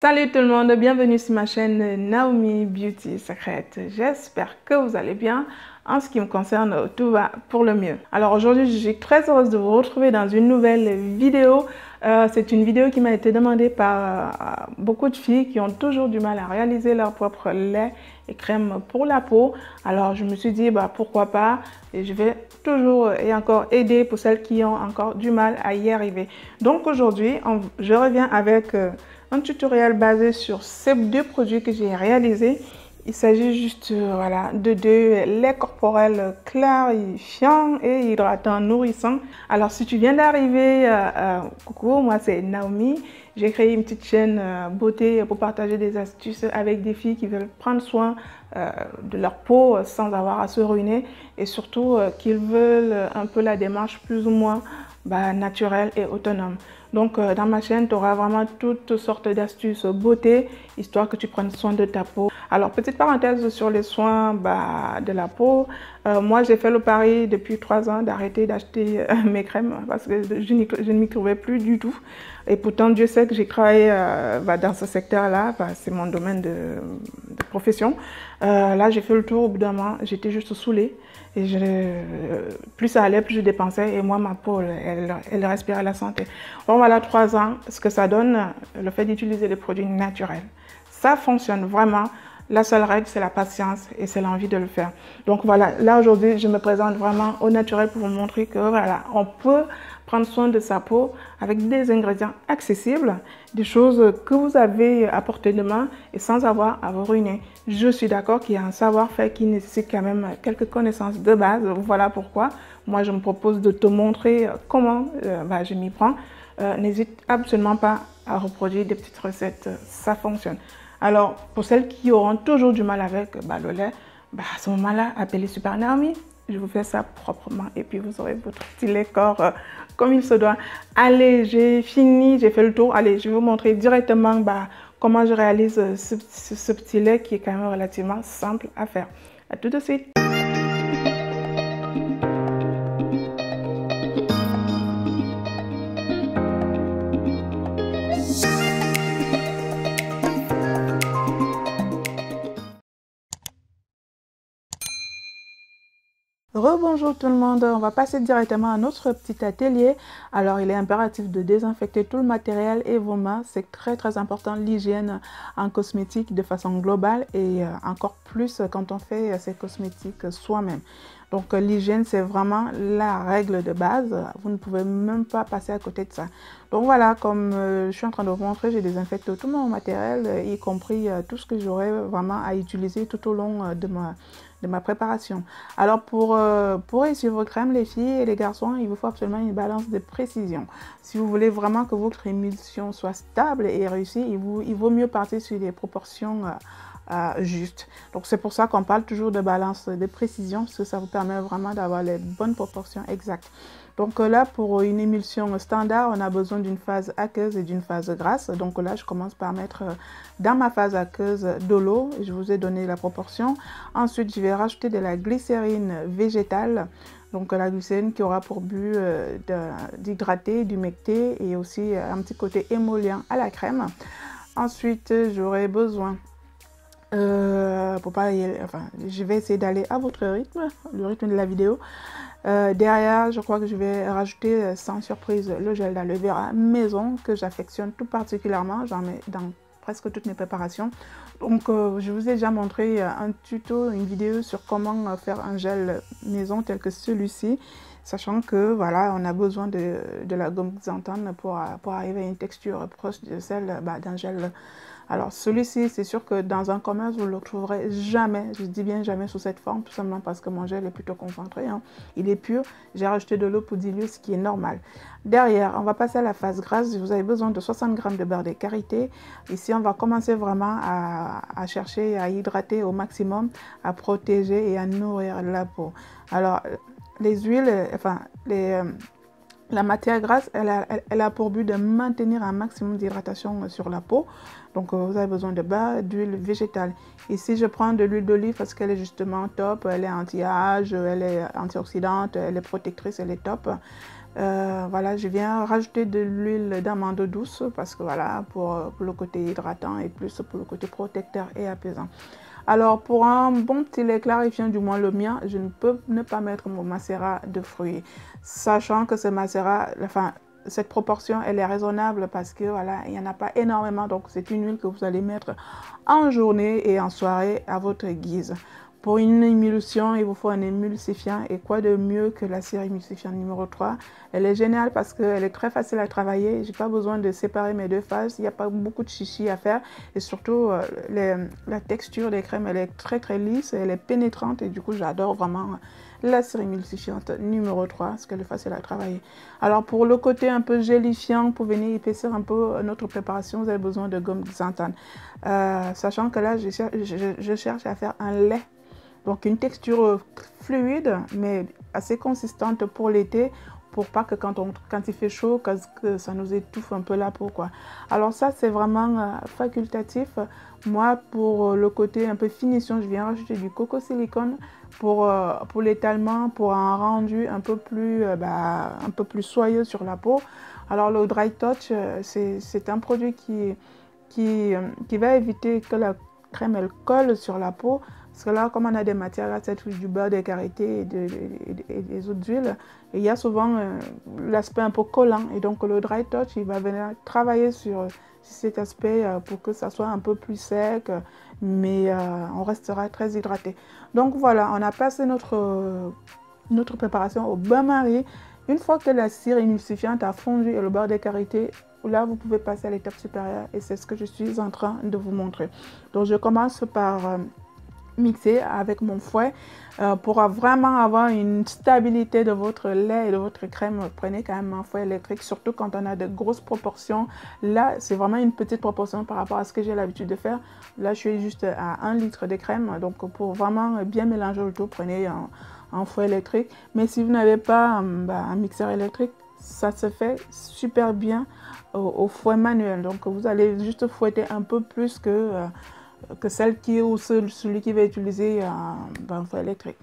Salut tout le monde, bienvenue sur ma chaîne Naomi Beauty Secret. J'espère que vous allez bien. En ce qui me concerne, tout va pour le mieux. Alors aujourd'hui, je suis très heureuse de vous retrouver dans une nouvelle vidéo. C'est une vidéo qui m'a été demandée par beaucoup de filles qui ont toujours du mal à réaliser leur propre lait et crème pour la peau. Alors je me suis dit, pourquoi pas, et je vais toujours et encore aider pour celles qui ont encore du mal à y arriver. Donc aujourd'hui, je reviens avec un tutoriel basé sur ces deux produits que j'ai réalisés. Il s'agit juste de deux laits corporels clarifiants et hydratants nourrissants. Alors si tu viens d'arriver, coucou, moi c'est Naomi. J'ai créé une petite chaîne beauté pour partager des astuces avec des filles qui veulent prendre soin de leur peau sans avoir à se ruiner et surtout qu'ils veulent un peu la démarche plus ou moins naturelle et autonome. Donc dans ma chaîne, tu auras vraiment toutes sortes d'astuces beauté, histoire que tu prennes soin de ta peau. Alors petite parenthèse sur les soins de la peau. Moi j'ai fait le pari depuis 3 ans d'arrêter d'acheter mes crèmes parce que je ne m'y trouvais plus du tout. Et pourtant Dieu sait que j'ai travaillé dans ce secteur-là, c'est mon domaine de profession. Là j'ai fait le tour au bout d'un mois, j'étais juste saoulée. Et plus ça allait, plus je dépensais. Et moi, ma peau, elle respirait la santé. Bon, voilà, 3 ans, ce que ça donne, le fait d'utiliser des produits naturels. Ça fonctionne vraiment. La seule règle, c'est la patience et c'est l'envie de le faire. Donc voilà, là aujourd'hui, je me présente vraiment au naturel pour vous montrer que voilà, on peut prendre soin de sa peau avec des ingrédients accessibles, des choses que vous avez à portée de main et sans avoir à vous ruiner. Je suis d'accord qu'il y a un savoir-faire qui nécessite quand même quelques connaissances de base. Voilà pourquoi moi je me propose de te montrer comment je m'y prends. N'hésite absolument pas à reproduire des petites recettes, ça fonctionne. Alors, pour celles qui auront toujours du mal avec le lait, à ce moment-là, appelez Super Naomi. Je vous fais ça proprement et puis vous aurez votre petit lait corps comme il se doit. Allez, j'ai fini, j'ai fait le tour. Allez, je vais vous montrer directement comment je réalise ce petit lait qui est quand même relativement simple à faire. À tout de suite. Rebonjour tout le monde, on va passer directement à notre petit atelier. Alors il est impératif de désinfecter tout le matériel et vos mains, c'est très important l'hygiène en cosmétique de façon globale et encore plus quand on fait ces cosmétiques soi-même. Donc l'hygiène c'est vraiment la règle de base, vous ne pouvez même pas passer à côté de ça. Donc voilà, comme je suis en train de vous montrer, j'ai désinfecté tout mon matériel, y compris tout ce que j'aurai vraiment à utiliser tout au long de ma préparation. Alors pour réussir vos crèmes, les filles et les garçons, il vous faut absolument une balance de précision. Si vous voulez vraiment que votre émulsion soit stable et réussie, il vaut mieux partir sur des proportions juste. Donc c'est pour ça qu'on parle toujours de balance de précision, parce que ça vous permet vraiment d'avoir les bonnes proportions exactes. Donc là, pour une émulsion standard, on a besoin d'une phase aqueuse et d'une phase grasse. Donc là, je commence par mettre dans ma phase aqueuse de l'eau. Je vous ai donné la proportion. Ensuite, je vais rajouter de la glycérine végétale. Donc la glycérine qui aura pour but d'hydrater, d'humecter et aussi un petit côté émollient à la crème. Ensuite, j'aurai besoin je vais essayer d'aller à votre rythme, le rythme de la vidéo. Derrière, je crois que je vais rajouter sans surprise le gel d'aloe vera maison que j'affectionne tout particulièrement. J'en mets dans presque toutes mes préparations. Donc, je vous ai déjà montré un tuto, une vidéo sur comment faire un gel maison tel que celui-ci. Sachant que voilà, on a besoin de la gomme xanthane pour arriver à une texture proche de celle d'un gel. Alors celui-ci, c'est sûr que dans un commerce, vous ne le trouverez jamais, je dis bien jamais sous cette forme, tout simplement parce que mon gel est plutôt concentré, hein. Il est pur, j'ai rajouté de l'eau pour diluer, ce qui est normal. Derrière, on va passer à la phase grasse, vous avez besoin de 60 g de beurre de karité. Ici, on va commencer vraiment à chercher à hydrater au maximum, à protéger et à nourrir la peau. Alors, les huiles, la matière grasse, elle a pour but de maintenir un maximum d'hydratation sur la peau. Donc, vous avez besoin de beurre, d'huile végétale. Ici, je prends de l'huile d'olive parce qu'elle est justement top. Elle est anti-âge, elle est antioxydante, elle est protectrice, elle est top. Voilà, je viens rajouter de l'huile d'amande douce parce que voilà, pour le côté hydratant et plus pour le côté protecteur et apaisant. Alors, pour un bon petit lait clarifiant, du moins le mien, je ne peux ne pas mettre mon macérat de fruits. Sachant que ce macérat, enfin, cette proportion, elle est raisonnable parce que voilà, il n'y en a pas énormément. Donc, c'est une huile que vous allez mettre en journée et en soirée à votre guise. Pour une émulsion, il vous faut un émulsifiant. Et quoi de mieux que la cire émulsifiante numéro 3? Elle est géniale parce qu'elle est très facile à travailler. Je n'ai pas besoin de séparer mes deux phases. Il n'y a pas beaucoup de chichi à faire. Et surtout, la texture des crèmes, elle est très très lisse. Elle est pénétrante. Et du coup, j'adore vraiment la cire émulsifiante numéro 3 parce qu'elle est facile à travailler. Alors, pour le côté un peu gélifiant, pour venir épaissir un peu notre préparation, vous avez besoin de gomme xanthane. Sachant que là, je cherche à faire un lait. Donc, une texture fluide, mais assez consistante pour l'été, pour pas que quand il fait chaud, que ça nous étouffe un peu la peau, quoi. Alors ça, c'est vraiment facultatif. Moi, pour le côté un peu finition, je viens rajouter du coco silicone pour l'étalement, pour un rendu un peu plus soyeux sur la peau. Alors, le Dry Touch, c'est un produit qui va éviter que la crème, elle colle sur la peau. Parce que là, comme on a des matières grasses, du beurre, des karatés et des autres huiles, il y a souvent l'aspect un peu collant. Et donc, le Dry Touch, il va venir travailler sur cet aspect pour que ça soit un peu plus sec, mais on restera très hydraté. Donc, voilà, on a passé notre préparation au bain-marie. Une fois que la cire émulsifiante a fondu et le beurre des karatés, là, vous pouvez passer à l'étape supérieure. Et c'est ce que je suis en train de vous montrer. Donc, je commence par mixer avec mon fouet pour vraiment avoir une stabilité de votre lait et de votre crème. Prenez quand même un fouet électrique, surtout quand on a de grosses proportions. Là, c'est vraiment une petite proportion par rapport à ce que j'ai l'habitude de faire. Là, je suis juste à 1 litre de crème. Donc, pour vraiment bien mélanger le tout, prenez un fouet électrique. Mais si vous n'avez pas un mixeur électrique, ça se fait super bien au fouet manuel. Donc, vous allez juste fouetter un peu plus que celle qui est ou celui qui va utiliser un fouet électrique.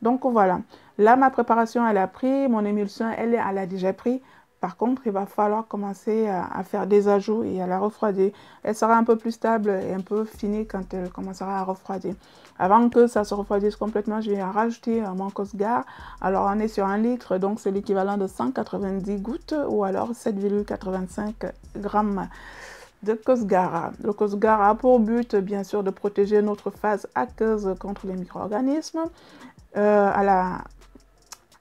Donc voilà, là ma préparation elle a pris, mon émulsion elle a déjà pris. Par contre, il va falloir commencer à faire des ajouts et à la refroidir. Elle sera un peu plus stable et un peu finie quand elle commencera à refroidir. Avant que ça se refroidisse complètement, je vais rajouter mon Cosgar. Alors, on est sur 1 litre, donc c'est l'équivalent de 190 gouttes ou alors 7,85 grammes de Cosgar. Le Cosgar a pour but, bien sûr, de protéger notre phase aqueuse contre les micro-organismes.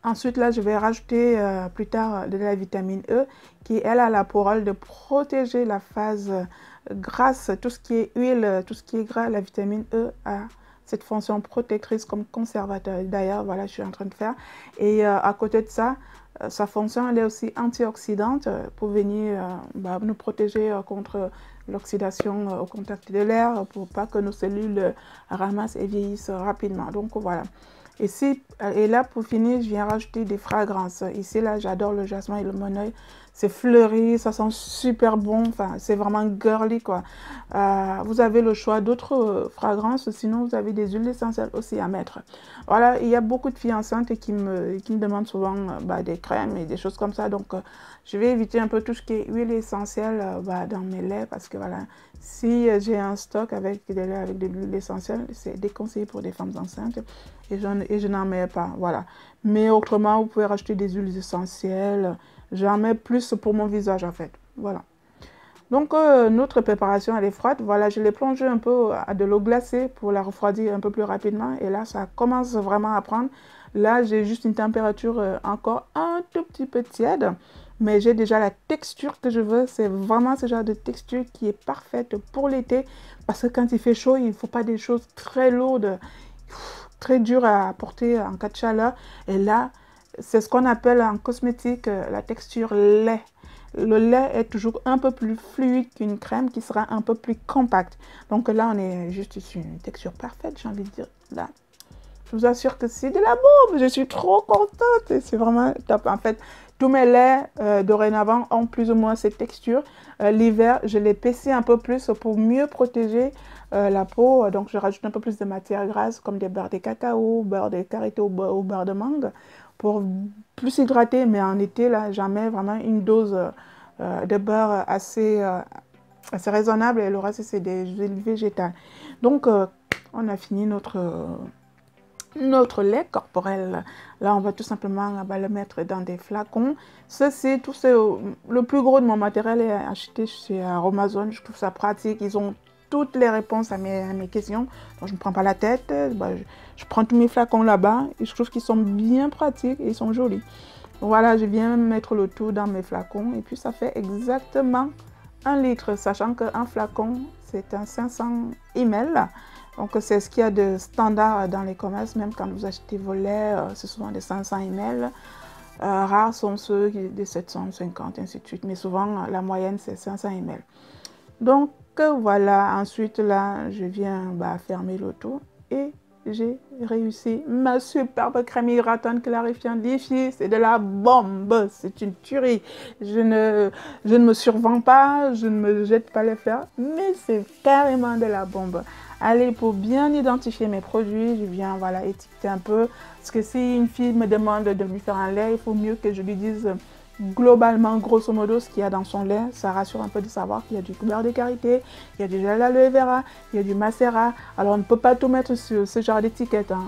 Ensuite, là, je vais rajouter plus tard de la vitamine E qui, elle, a pour rôle de protéger la phase grasse, tout ce qui est huile, tout ce qui est gras. La vitamine E a cette fonction protectrice comme conservateur. D'ailleurs, voilà, je suis en train de faire. Et à côté de ça, sa fonction, elle est aussi antioxydante pour venir nous protéger contre l'oxydation au contact de l'air, pour pas que nos cellules ramassent et vieillissent rapidement. Donc, voilà. Et là, pour finir, je viens rajouter des fragrances. Ici, là, j'adore le jasmin et le moneuil. C'est fleuri, ça sent super bon. Enfin, c'est vraiment girly, quoi. Vous avez le choix d'autres fragrances. Sinon, vous avez des huiles essentielles aussi à mettre. Voilà, il y a beaucoup de filles enceintes qui me demandent souvent des crèmes et des choses comme ça. Donc, je vais éviter un peu tout ce qui est huile essentielle dans mes laits. Parce que, voilà, si j'ai un stock avec des laits avec de l'huile essentielle, c'est déconseillé pour des femmes enceintes. Et je n'en mets pas, voilà. Mais autrement, vous pouvez rajouter des huiles essentielles. J'en mets plus pour mon visage, en fait. Voilà. Donc, notre préparation, elle est froide. Voilà, je l'ai plongée un peu à de l'eau glacée pour la refroidir un peu plus rapidement. Et là, ça commence vraiment à prendre. Là, j'ai juste une température encore un tout petit peu tiède. Mais j'ai déjà la texture que je veux. C'est vraiment ce genre de texture qui est parfaite pour l'été. Parce que quand il fait chaud, il ne faut pas des choses très lourdes, très dur à porter en cas de chaleur. Et là, c'est ce qu'on appelle en cosmétique la texture lait. Le lait est toujours un peu plus fluide qu'une crème qui sera un peu plus compacte. Donc là, on est juste sur une texture parfaite, j'ai envie de dire. Là, je vous assure que c'est de la bombe. Je suis trop contente. C'est vraiment top. En fait, Tous mes laits dorénavant ont plus ou moins cette texture. L'hiver, je l'épaissis un peu plus pour mieux protéger la peau. Donc, je rajoute un peu plus de matière grasse comme des beurres de cacao, beurre de karité ou beurre de mangue pour plus hydrater. Mais en été, là, j'en mets vraiment une dose de beurre assez raisonnable et le reste, c'est des huiles végétales. Donc, on a fini notre lait corporel. Là, on va tout simplement le mettre dans des flacons. Ceci, le plus gros de mon matériel est acheté chez Amazon. Je trouve ça pratique. Ils ont toutes les réponses à mes questions. Donc, je ne me prends pas la tête. Je prends tous mes flacons là-bas et je trouve qu'ils sont bien pratiques et ils sont jolis. Voilà, je viens mettre le tout dans mes flacons et puis ça fait exactement 1 litre, sachant qu'un flacon, c'est un 500 ml. Donc, c'est ce qu'il y a de standard dans les commerces, même quand vous achetez vos laits, c'est souvent des 500 ml. Rares sont ceux de 750, ainsi de suite. Mais souvent, la moyenne, c'est 500 ml. Donc, voilà. Ensuite, là, je viens fermer le tout et j'ai réussi ma superbe crème hydratante clarifiante Lifi. C'est de la bombe, c'est une tuerie. Je ne me survends pas, je ne me jette pas les fleurs, mais c'est carrément de la bombe. Allez, pour bien identifier mes produits, je viens étiqueter un peu. Parce que si une fille me demande de lui faire un lait, il faut mieux que je lui dise globalement, grosso modo, ce qu'il y a dans son lait. Ça rassure un peu de savoir qu'il y a du beurre de karité, il y a du gel aloe vera, il y a du macérat. Alors, on ne peut pas tout mettre sur ce genre d'étiquette. Hein.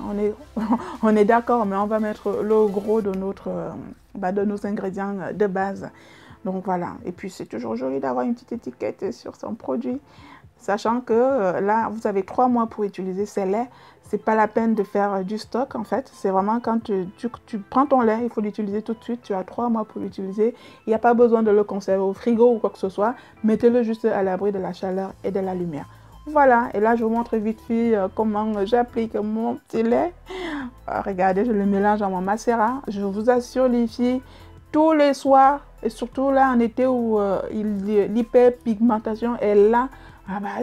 On est d'accord, mais on va mettre le gros de nos ingrédients de base. Donc, voilà. Et puis, c'est toujours joli d'avoir une petite étiquette sur son produit. Sachant que là, vous avez 3 mois pour utiliser ces laits. C'est pas la peine de faire du stock en fait. C'est vraiment quand tu prends ton lait, il faut l'utiliser tout de suite. Tu as 3 mois pour l'utiliser. Il n'y a pas besoin de le conserver au frigo ou quoi que ce soit. Mettez-le juste à l'abri de la chaleur et de la lumière. Voilà. Et là, je vous montre vite fait comment j'applique mon petit lait. Regardez, je le mélange dans mon macérat. Je vous assure les filles, tous les soirs, et surtout là en été où l'hyperpigmentation est là,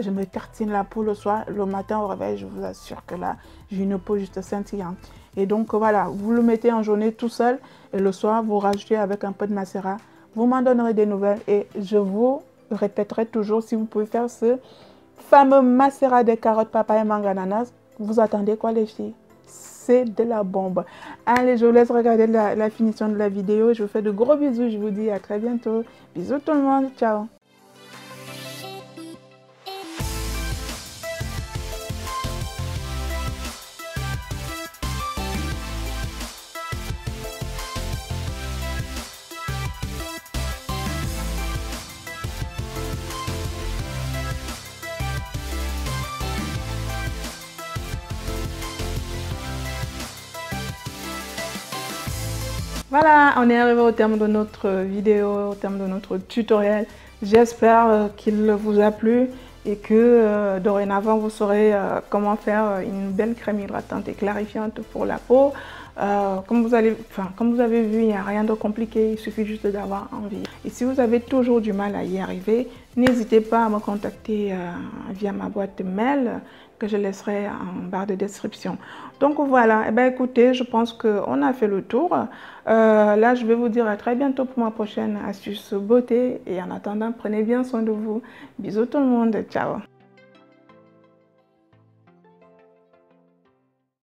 je me tartine la peau le soir, le matin au réveil, je vous assure que là, j'ai une peau juste scintillante. Et donc voilà, vous le mettez en journée tout seul et le soir, vous rajoutez avec un peu de macérat. Vous m'en donnerez des nouvelles et je vous répéterai toujours si vous pouvez faire ce fameux macérat des carottes, papaye, mangue, ananas. Vous attendez quoi les filles? C'est de la bombe. Allez, je vous laisse regarder la finition de la vidéo. Je vous fais de gros bisous. Je vous dis à très bientôt. Bisous tout le monde. Ciao. Voilà, on est arrivé au terme de notre vidéo, au terme de notre tutoriel. J'espère qu'il vous a plu et que dorénavant vous saurez comment faire une belle crème hydratante et clarifiante pour la peau. Comme vous avez vu, il n'y a rien de compliqué, il suffit juste d'avoir envie. Et si vous avez toujours du mal à y arriver, n'hésitez pas à me contacter via ma boîte mail que je laisserai en barre de description. Donc voilà, écoutez, je pense qu'on a fait le tour. Là, je vais vous dire à très bientôt pour ma prochaine astuce beauté. Et en attendant, prenez bien soin de vous. Bisous tout le monde, ciao.